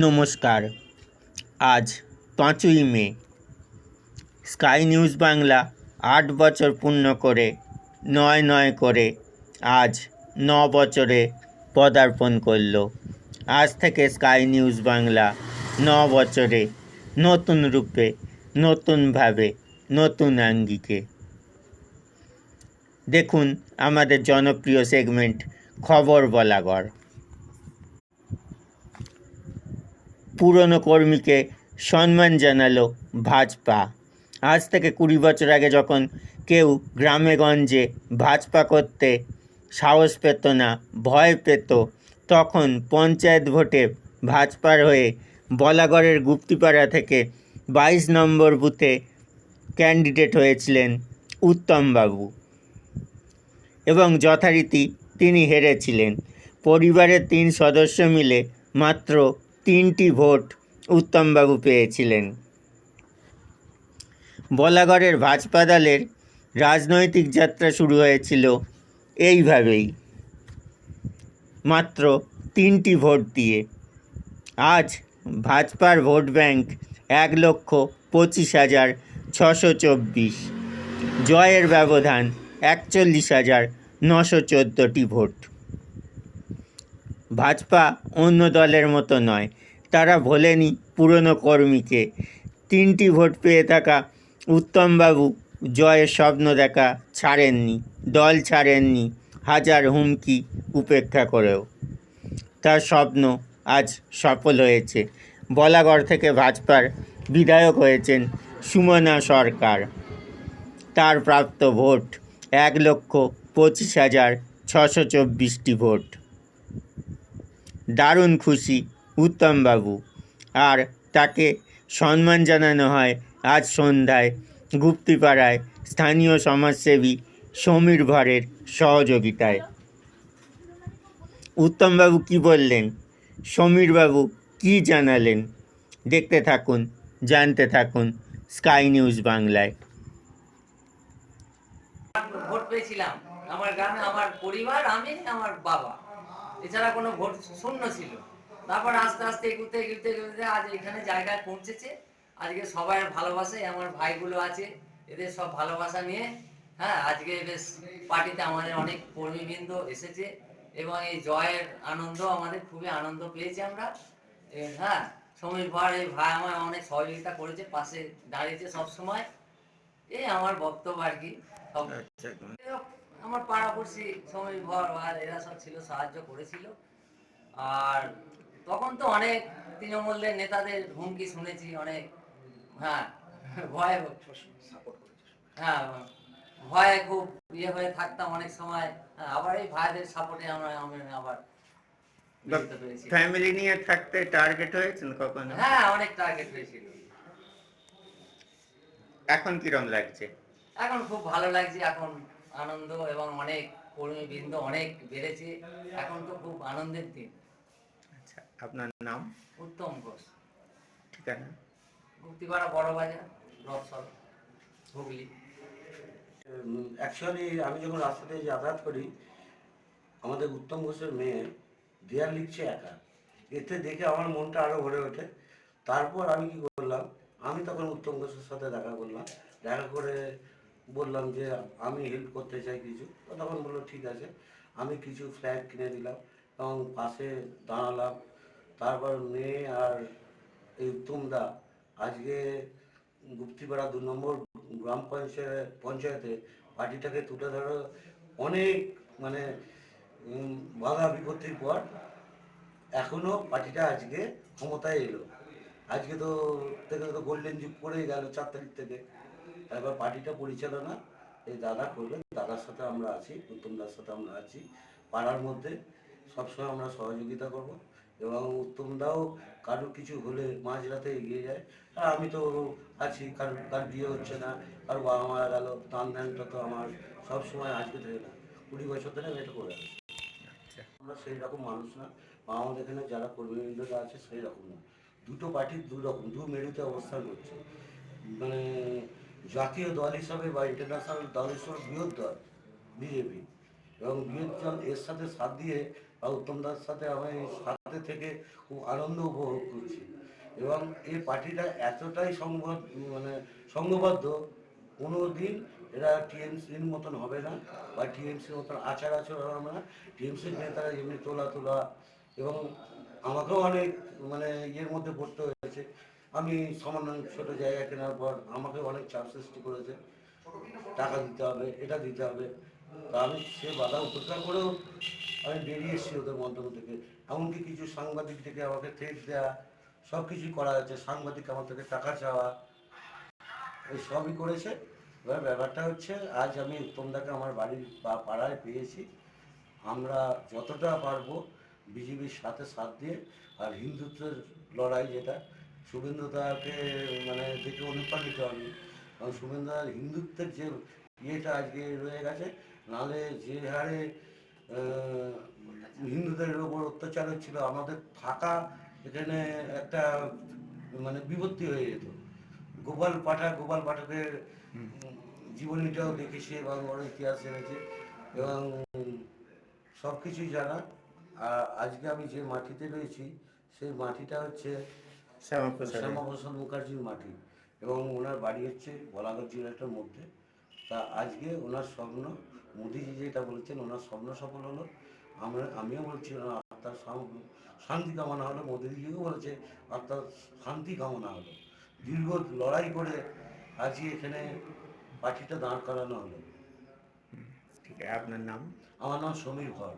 নমস্কার। আজ 5ই মে। Sky news Bangla 8 বছর পূর্ণ করে 9 করে আজ 9 বছরে পদার্পণ করল। আজ থেকে স্কাই নিউজ বাংলা 9 বছরে নতুন রূপে, নতুনভাবে, নতুন আঙ্গিকে। দেখুন আমাদের জনপ্রিয় সেগমেন্ট খবর বলাগড়। পুরনো কর্মীকে সম্মান জানালো ভাজপা। আজ থেকে 20 বছর আগে যখন কেউ গ্রামে গঞ্জে ভাজপা করতে সাহস পেত না, ভয় পেত, তখন পঞ্চায়েত ভোটে ভাজপার হয়ে বলাগড়ের গুপ্তিপাড়া থেকে 22 নম্বর বুথে ক্যান্ডিডেট হয়েছিলেন উত্তমবাবু এবং যথারীতি তিনি হেরেছিলেন। পরিবারের 3 সদস্য মিলে মাত্র 3টি ভোট উত্তমবাবু পেয়েছিলেন। বলাগড়ের ভাজপা দলের রাজনৈতিক যাত্রা শুরু হয়েছিল এইভাবেই, মাত্র 3টি ভোট দিয়ে। আজ ভাজপার ভোট ব্যাংক 1,25,624, জয়ের ব্যবধান 41,914টি ভোট। ভাজপা অন্য দলের মতো নয়, তারা ভোলেনি পুরনো কর্মীকে। 3টি ভোট পেয়ে থাকা উত্তমবাবু জয়ের স্বপ্ন দেখা ছাড়েননি, দল ছাড়েননি, হাজার হুমকি উপেক্ষা করেও তার স্বপ্ন আজ সফল হয়েছে। বলাগড় থেকে ভাজপার বিধায়ক হয়েছেন সুমনা সরকার। তার প্রাপ্ত ভোট 1,25,624টি ভোট। দারুণ খুশি উত্তমবাবু, আর তাকে সম্মান জানানো হয় আজ সন্ধ্যায় গুপ্তিপাড়ায় স্থানীয় সমাজসেবী সমীর ভরের সহযোগিতায়। উত্তমবাবু কি বললেন, সমীরবাবু কি জানালেন, দেখতে থাকুন, জানতে থাকুন স্কাই নিউজ বাংলায়। ভোট পেয়েছিলাম আমার গ্রামে, আমার পরিবার, আমি, আমার বাবা, এছাড়া কোনো ভোট শূন্য ছিল। তারপর আস্তে আস্তে এগুতে এগুতে এগুতে আজ এখানে জায়গায় পৌঁছেছে। আজকে সবাই ভালোবাসে, আমার ভাইগুলো আছে, এদের সব ভালোবাসা নিয়ে আজকে বেশ পার্টিতে আমাদের অনেক কর্মীবৃন্দ এসেছে এবং এই জয়ের আনন্দ আমাদের খুবই আনন্দ পেয়েছি আমরা। সমীর ভাই, এই ভাই আমার অনেক সহযোগিতা করেছে, পাশে দাঁড়িয়েছে সব সময়। এই আমার বক্তব্য আর কি। আমার পাড়াপড়শি সময় ভর আর এরা সব ছিল, সাহায্য করেছিল। আর তখন তো অনেক তৃণমূলের নেতাদের হুমকি শুনেছি, অনেক ভয়ে ভয়ে খুব হয়ে থাকতাম অনেক সময়। আবার এই ভাইদের সাপোর্টে আমরা আবার ফ্যামিলি নিয়ে থাকতে টার্গেট হয়েছিল কখনো? অনেক টার্গেট হয়েছিল। এখন কিরম লাগছে? এখন খুব ভালো লাগছে, এখন আনন্দ এবং অনেক কর্মীবৃন্দ অনেক বেড়েছে, এখন তো খুব আনন্দের দিন। আচ্ছা, আপনার নাম? উত্তম ঘোষ। ঠিকানা? গুপ্তিপাড়া বড় বাজার, রথসল, হুগলি। অ্যাকচুয়ালি আমি যখন রাস্তা দিয়ে যাতায়াত করি, আমাদের উত্তম ঘোষের মেয়ে দেয়াল লিখছে একা, এতে দেখে আমার মনটা আরও ভরে ওঠে। তারপর আমি কি করলাম, আমি তখন উত্তম ঘোষের সাথে দেখা করলাম, দেখা করে বললাম যে আমি হেল্প করতে চাই কিছু। তো তখন বললো ঠিক আছে, আমি কিছু ফ্ল্যাগ কিনে দিলাম এবং পাশে দাঁড়ালাম। তারপর মেয়ে আর এই উত্তমদা আজকে গুপ্তিপাড়া 2 নম্বর গ্রাম পঞ্চায়েতে পার্টিটাকে তুলে ধরো অনেক মানে বাধা বিপত্তির পর এখনও পার্টিটা আজকে ক্ষমতায় এলো। আজকে তো গোল্ডেন যুগ পড়েই গেল 4 তারিখ থেকে। এবার পার্টিটা পরিচালনা এই দাদা করবেন, দাদার সাথে আমরা আছি, উত্তমদার সাথে আমরা আছি। পাড়ার মধ্যে সবসময় আমরা সহযোগিতা করব এবং উত্তমদাও কারোর কিছু হলে মাঝরাতে এগিয়ে যায়। আর আমি তো আছি, কার বিয়ে হচ্ছে না, কারো বাবা মারা গেল, দান ধ্যানটা তো আমার সবসময় আজকে থেকে না, 20 বছর ধরে আমি এটা করে আসছি। আমরা সেই রকম মানুষ না, বা আমাদের এখানে যারা কর্মীবৃন্দরা আছে সেই রকম না। দুটো পার্টির দু রকম, দু মেরুতে অবস্থান করছে। মানে জাতীয় দল হিসাবে বা ইন্টারন্যাশনাল দল হিসাবে বৃহৎ দল বিজেপি, এবং বৃহৎ দল এর সাথে সাথ দিয়ে বা উত্তমদার সাথে আমি হাতে থেকে খুব আনন্দ উপভোগ করছি। এবং এই পার্টিটা এতটাই মানে সংঘবদ্ধ, কোনো দিন এরা টিএমসির মতন হবে না বা টিএমসির মতন আচার আচরণ হবে না। টিএমসির নেতারা এমনি তোলা এবং আমাকেও অনেক মানে ইয়ের মধ্যে পড়তে হয়েছে। আমি সামান্য ছোটো জায়গা কেনার পর আমাকে অনেক চাপ সৃষ্টি করেছে, টাকা দিতে হবে, এটা দিতে হবে। তা আমি সে বাধা উপেক্ষা করেও আমি বেরিয়ে এসেছি ওদের মন্ত্রণ থেকে। এমনকি কিছু সাংবাদিক থেকে আমাকে থ্রেট দেওয়া, সব কিছুই করা হয়েছে। সাংবাদিক আমার থেকে টাকা চাওয়া, এই সবই করেছে। এবার ব্যাপারটা হচ্ছে, আজ আমি উত্তমদাকে আমার বাড়ির বা পাড়ায় পেয়েছি। আমরা যতটা পারবো বিজেপির সাথে সাথ দিয়ে, আর হিন্দুত্বের লড়াই যেটা, শুভেন্দুদাকে মানে দেখে অনুপ্রাণিত আমি। কারণ শুভেন্দুদার হিন্দুত্বের যে ইয়েটা আজকে রয়ে গেছে, নাহলে যে হারে হিন্দুদের ওপর অত্যাচার হচ্ছিল, আমাদের থাকা এখানে একটা মানে বিপত্তি হয়ে যেত। গোপাল পাঠকের জীবনীটাও দেখেছি এবং ওর ইতিহাস জেনেছি এবং সব কিছুই জানা। আর আজকে আমি যে মাটিতে রয়েছি, সেই মাটিটা হচ্ছে শ্যামাপ্রসাদ শ্যামাপ্রসাদ মুখার্জির মাটি এবং ওনার বাড়ি হচ্ছে বলাগড় জেলাটার মধ্যে। তা আজকে ওনার স্বপ্ন, মোদিজি যেটা বলেছেন, ওনার স্বপ্ন সফল হলো। আমিও বলছি ওনার আত্মার শান্তি কামনা হলো। মোদিজিও বলেছে আত্মার শান্তি কামনা হলো। দীর্ঘ লড়াই করে আজকে এখানে পার্টিটা দাঁড় করানো হলো। ঠিক আছে, আপনার নাম? আমার নাম সমীর ভর।